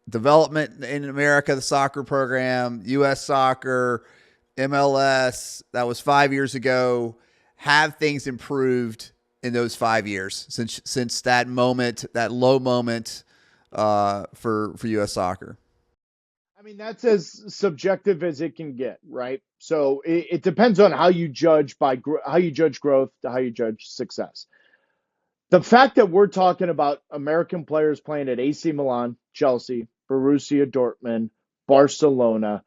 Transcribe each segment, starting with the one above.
development in America, the soccer program, U.S. soccer, MLS, that was 5 years ago. Have things improved in those 5 years since that moment, that low moment for U.S. soccer? I mean, that's as subjective as it can get, right? So it depends on how you judge how you judge growth, to how you judge success. The fact that we're talking about American players playing at AC Milan, Chelsea, Borussia Dortmund, Barcelona.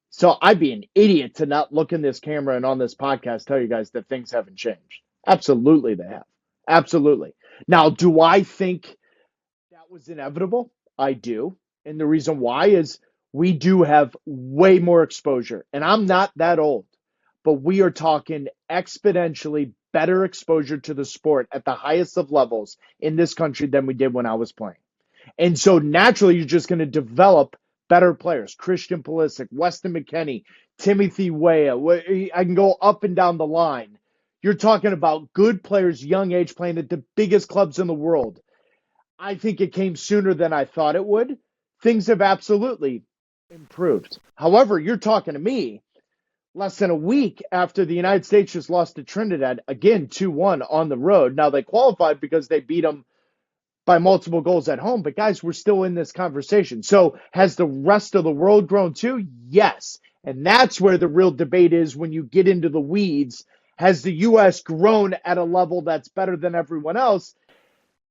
So I'd be an idiot to not look in this camera and on this podcast tell you guys that things haven't changed. Absolutely, they have. Absolutely. Now, do I think that was inevitable? I do. And the reason why is we do have way more exposure. And I'm not that old, but we are talking exponentially better exposure to the sport at the highest of levels in this country than we did when I was playing. And so naturally, you're just going to develop better players. Christian Pulisic, Weston McKennie, Timothy Weah. I can go up and down the line. You're talking about good players, young age, playing at the biggest clubs in the world. I think it came sooner than I thought it would. Things have absolutely improved. However, you're talking to me less than a week after the United States just lost to Trinidad, again, 2-1 on the road. Now, they qualified because they beat them by multiple goals at home. But, guys, we're still in this conversation. So has the rest of the world grown too? Yes. And that's where the real debate is when you get into the weeds. Has the U.S. grown at a level that's better than everyone else?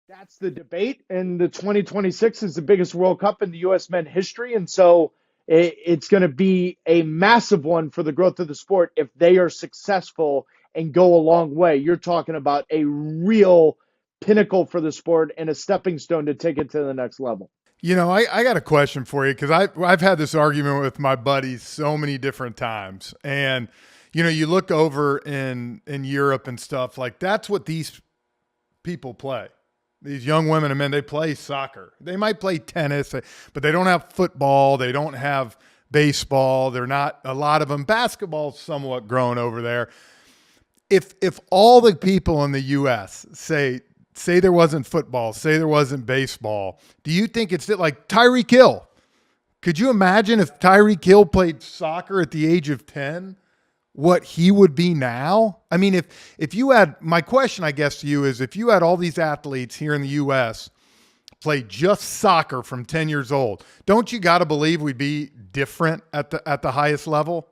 That's the debate. And the 2026 is the biggest World Cup in the U.S. men's history. And so it's going to be a massive one for the growth of the sport if they are successful and go a long way. You're talking about a real pinnacle for the sport and a stepping stone to take it to the next level. You know, I got a question for you because I've had this argument with my buddies so many different times. And, you know, you look over in Europe and stuff, like that's what these people play. These young women and men, they play soccer. They might play tennis, but they don't have football. They don't have baseball. They're not, a lot of them, basketball's somewhat grown over there. If all the people in the U.S. say there wasn't football, say there wasn't baseball, do you think it's like Tyreek Hill? Could you imagine if Tyreek Hill played soccer at the age of 10, what he would be now? I mean, if you had, my question, I guess, to you is if you had all these athletes here in the U.S. play just soccer from 10 years old, don't you got to believe we'd be different at the highest level?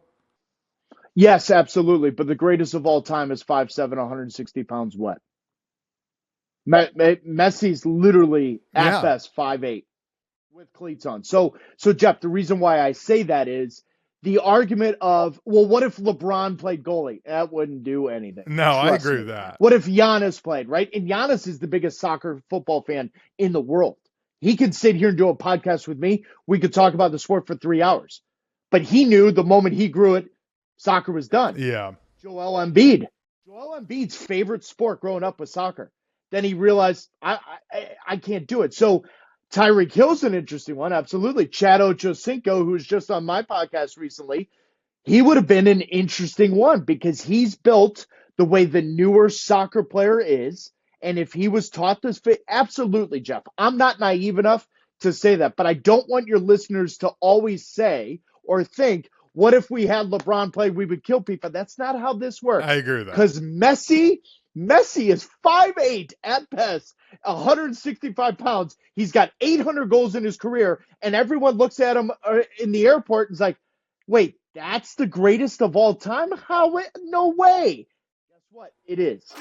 Yes, absolutely. But the greatest of all time is 5'7", 160 pounds wet. Messi's literally at best 5'8" with cleats on. So Jeff, the reason why I say that is the argument of, well, what if LeBron played goalie? That wouldn't do anything. No, I agree with that. What if Giannis played, right? And Giannis is the biggest soccer football fan in the world. He could sit here and do a podcast with me. We could talk about the sport for 3 hours. But he knew the moment he grew it, soccer was done. Yeah. Joel Embiid's favorite sport growing up was soccer. Then he realized, I can't do it. So Tyreek Hill's an interesting one, absolutely. Chad Ochocinco, who's just on my podcast recently, he would have been an interesting one because he's built the way the newer soccer player is. And if he was taught this, absolutely, Jeff. I'm not naive enough to say that, but I don't want your listeners to always say or think, what if we had LeBron play, we would kill people? That's not how this works. I agree with that. Because Messi is 5'8" at best, 165 pounds. He's got 800 goals in his career, and everyone looks at him in the airport and is like, wait, that's the greatest of all time? How? No way. Guess what? It is.